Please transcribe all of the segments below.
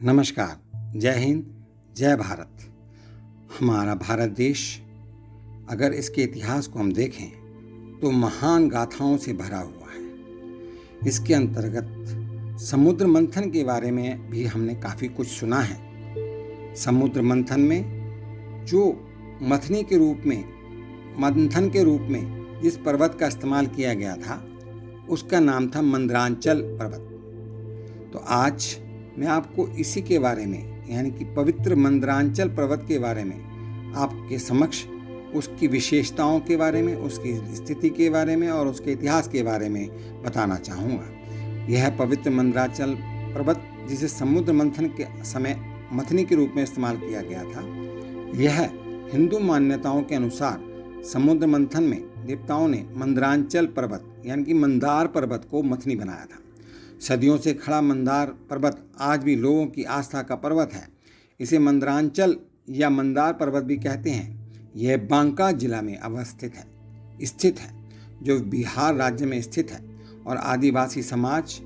नमस्कार। जय हिंद, जय भारत। हमारा भारत देश अगर इसके इतिहास को हम देखें तो महान गाथाओं से भरा हुआ है। इसके अंतर्गत समुद्र मंथन के बारे में भी हमने काफ़ी कुछ सुना है। समुद्र मंथन में जो मंथन के रूप में जिस पर्वत का इस्तेमाल किया गया था उसका नाम था मंदरांचल पर्वत। तो आज मैं आपको इसी के बारे में यानी कि पवित्र मंदरांचल पर्वत के बारे में आपके समक्ष उसकी विशेषताओं के बारे में, उसकी स्थिति के बारे में और उसके इतिहास के बारे में बताना चाहूँगा। यह पवित्र मंदरांचल पर्वत जिसे समुद्र मंथन के समय मथनी के रूप में इस्तेमाल किया गया था, यह हिंदू मान्यताओं के अनुसार समुद्र मंथन में देवताओं ने मंदरांचल पर्वत यानी कि मंदार पर्वत को मथनी बनाया था। सदियों से खड़ा मंदार पर्वत आज भी लोगों की आस्था का पर्वत है। इसे मंदरांचल या मंदार पर्वत भी कहते हैं। यह बांका जिला में स्थित है जो बिहार राज्य में स्थित है और आदिवासी समाज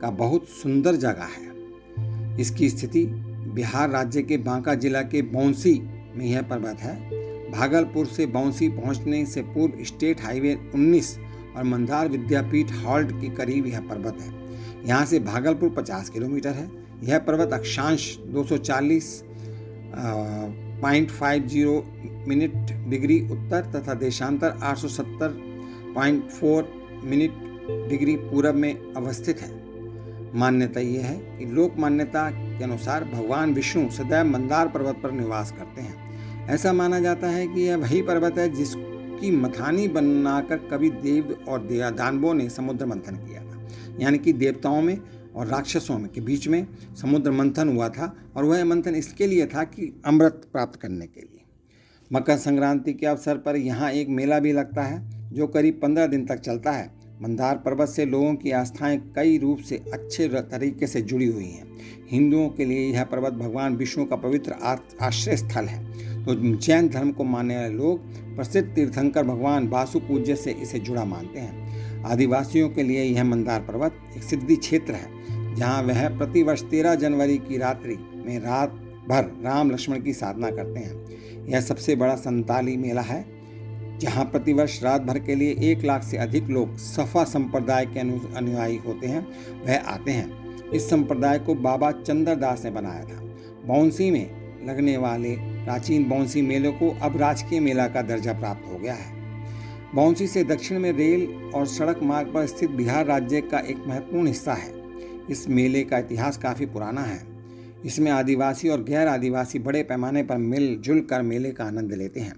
का बहुत सुंदर जगह है। इसकी स्थिति बिहार राज्य के बांका जिला के बौंसी में यह पर्वत है। भागलपुर से बौंसी पहुंचने से पूर्व स्टेट हाईवे 19 और मंदार विद्यापीठ हॉल्ट के करीब यह पर्वत है। यहाँ से भागलपुर 50 किलोमीटर है। यह पर्वत अक्षांश 240.50 मिनट डिग्री उत्तर तथा देशांतर 870.4 मिनट डिग्री पूरब में अवस्थित है। मान्यता यह है कि लोक मान्यता के अनुसार भगवान विष्णु सदैव मंदार पर्वत पर निवास करते हैं। ऐसा माना जाता है कि यह वही पर्वत है जिसकी मथानी बनाकर कवि देव और दानवों ने समुद्र मंथन किया था। यानी कि देवताओं में और राक्षसों में के बीच में समुद्र मंथन हुआ था और वह मंथन इसके लिए था कि अमृत प्राप्त करने के लिए। मकर संक्रांति के अवसर पर यहाँ एक मेला भी लगता है जो करीब 15 दिन तक चलता है। मंदार पर्वत से लोगों की आस्थाएं कई रूप से अच्छे तरीके से जुड़ी हुई हैं। हिंदुओं के लिए यह पर्वत भगवान विष्णु का पवित्र आश्रय स्थल है। तो जैन धर्म को मानने वाले लोग प्रसिद्ध तीर्थंकर भगवान वासु पूज्य से इसे जुड़ा मानते हैं। आदिवासियों के लिए यह मंदार पर्वत एक सिद्धि क्षेत्र है जहां वह प्रतिवर्ष 13 जनवरी की रात्रि में रात भर राम लक्ष्मण की साधना करते हैं। यह सबसे बड़ा संताली मेला है जहां प्रतिवर्ष रात भर के लिए 1 लाख से अधिक लोग सफा संप्रदाय के अनुयायी होते हैं वह आते हैं। इस संप्रदाय को बाबा चंद्रदास ने बनाया था। बौंसी में लगने वाले प्राचीन बौंसी मेले को अब राजकीय मेला का दर्जा प्राप्त हो गया है। बौंसी से दक्षिण में रेल और सड़क मार्ग पर स्थित बिहार राज्य का एक महत्वपूर्ण हिस्सा है। इस मेले का इतिहास काफ़ी पुराना है। इसमें आदिवासी और गैर आदिवासी बड़े पैमाने पर मिलजुल कर मेले का आनंद लेते हैं।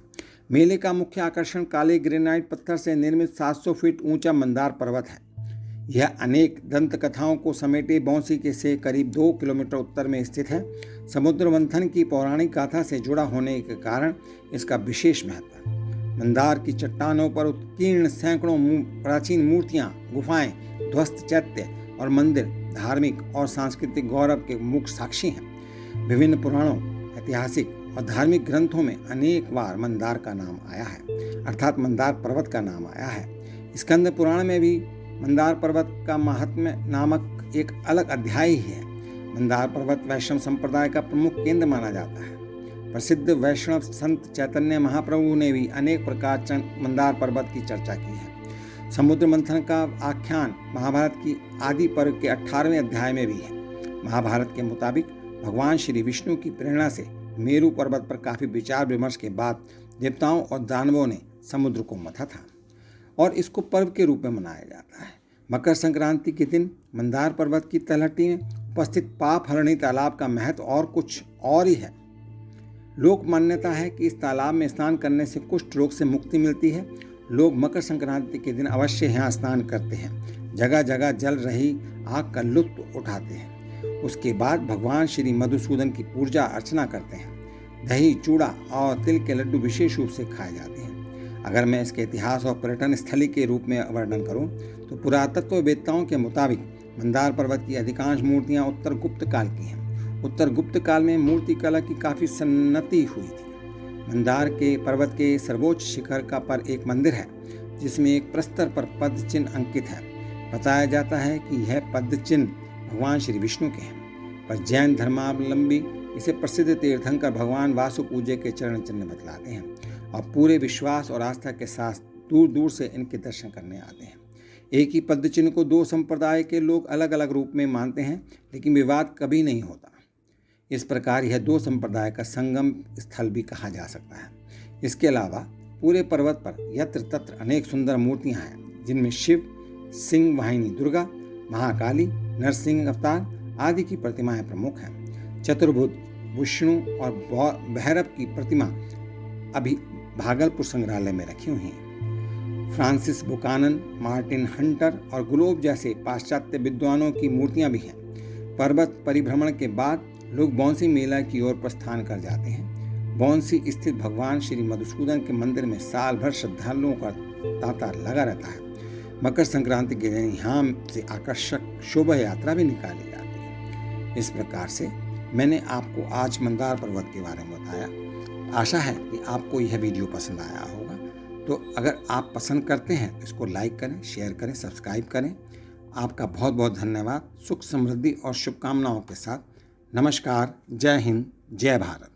मेले का मुख्य आकर्षण काले ग्रेनाइट पत्थर से निर्मित 700 फीट ऊंचा मंदार पर्वत है। यह अनेक दंत कथाओं को समेटे बौंसी के से करीब 2 किलोमीटर उत्तर में स्थित है। समुद्र मंथन की पौराणिक गाथा से जुड़ा होने के कारण इसका विशेष महत्व है। मंदार की चट्टानों पर उत्कीर्ण सैकड़ों प्राचीन मूर्तियां, गुफाएं, ध्वस्त चैत्य और मंदिर धार्मिक और सांस्कृतिक गौरव के मुख्य साक्षी हैं। विभिन्न पुराणों, ऐतिहासिक और धार्मिक ग्रंथों में अनेक बार मंदार का नाम आया है, अर्थात मंदार पर्वत का नाम आया है। स्कंद पुराण में भी मंदार पर्वत का महात्म्य नामक एक अलग अध्याय ही है। मंदार पर्वत वैष्णव संप्रदाय का प्रमुख केंद्र माना जाता है। प्रसिद्ध वैष्णव संत चैतन्य महाप्रभु ने भी अनेक प्रकार मंदार पर्वत की चर्चा की है। समुद्र मंथन का आख्यान महाभारत की आदि पर्व के 18वें अध्याय में भी है। महाभारत के मुताबिक भगवान श्री विष्णु की प्रेरणा से मेरू पर्वत पर काफ़ी विचार विमर्श के बाद देवताओं और दानवों ने समुद्र को मथा था और इसको पर्व के रूप में मनाया जाता है। मकर संक्रांति के दिन मंदार पर्वत की तलहटी में उपस्थित पाप हरणी तालाब का महत्व और कुछ और ही है। लोक मान्यता है कि इस तालाब में स्नान करने से कुष्ठ रोग से मुक्ति मिलती है। लोग मकर संक्रांति के दिन अवश्य यहाँ स्नान करते हैं। जगह जगह जल रही आग का लुत्फ उठाते हैं। उसके बाद भगवान श्री मधुसूदन की पूजा अर्चना करते हैं। दही, चूड़ा और तिल के लड्डू विशेष रूप से खाए जाते हैं। अगर मैं इसके इतिहास और पर्यटन स्थली के रूप में वर्णन करूं तो पुरातत्ववेत्ताओं के मुताबिक मंदार पर्वत की अधिकांश मूर्तियां उत्तर गुप्त काल की हैं। उत्तर गुप्त काल में मूर्ति कला की काफ़ी सन्नति हुई थी। मंदार के पर्वत के सर्वोच्च शिखर का पर एक मंदिर है जिसमें एक प्रस्तर पर पद्म चिन्ह अंकित है। बताया जाता है कि यह पद्म चिन्ह भगवान श्री विष्णु के हैं। पर जैन धर्मावलंबी इसे प्रसिद्ध तीर्थंकर भगवान वासु पूज्य के चरण चिन्ह बतलाते हैं और पूरे विश्वास और आस्था के साथ दूर दूर से इनके दर्शन करने आते हैं। एक ही पद्म चिन्ह को दो संप्रदाय के लोग अलग अलग रूप में मानते हैं, लेकिन विवाद कभी नहीं होता। इस प्रकार यह दो संप्रदाय का संगम स्थल भी कहा जा सकता है। इसके अलावा पूरे पर्वत पर यत्र तत्र अनेक सुंदर मूर्तियां हैं, जिनमें शिव, सिंह वाहिनी दुर्गा, महाकाली, नरसिंह अवतार आदि की प्रतिमाएं प्रमुख हैं। चतुर्भुज विष्णु और भैरव की प्रतिमा अभी भागलपुर संग्रहालय में रखी हुई हैं। फ्रांसिस बुकानन, मार्टिन हंटर और ग्लोब जैसे पाश्चात्य विद्वानों की मूर्तियां भी हैं। पर्वत परिभ्रमण के बाद लोग बौंसी मेला की ओर प्रस्थान कर जाते हैं। बौंसी स्थित भगवान श्री मधुसूदन के मंदिर में साल भर श्रद्धालुओं का तांता लगा रहता है। मकर संक्रांति के दिन यहाँ से आकर्षक शोभा यात्रा भी निकाली जाती है। इस प्रकार से मैंने आपको आज मंदार पर्वत के बारे में बताया। आशा है कि आपको यह वीडियो पसंद आया होगा। तो अगर आप पसंद करते हैं तो इसको लाइक करें, शेयर करें, सब्सक्राइब करें। आपका बहुत बहुत धन्यवाद। सुख समृद्धि और शुभकामनाओं के साथ नमस्कार। जय हिंद, जय भारत।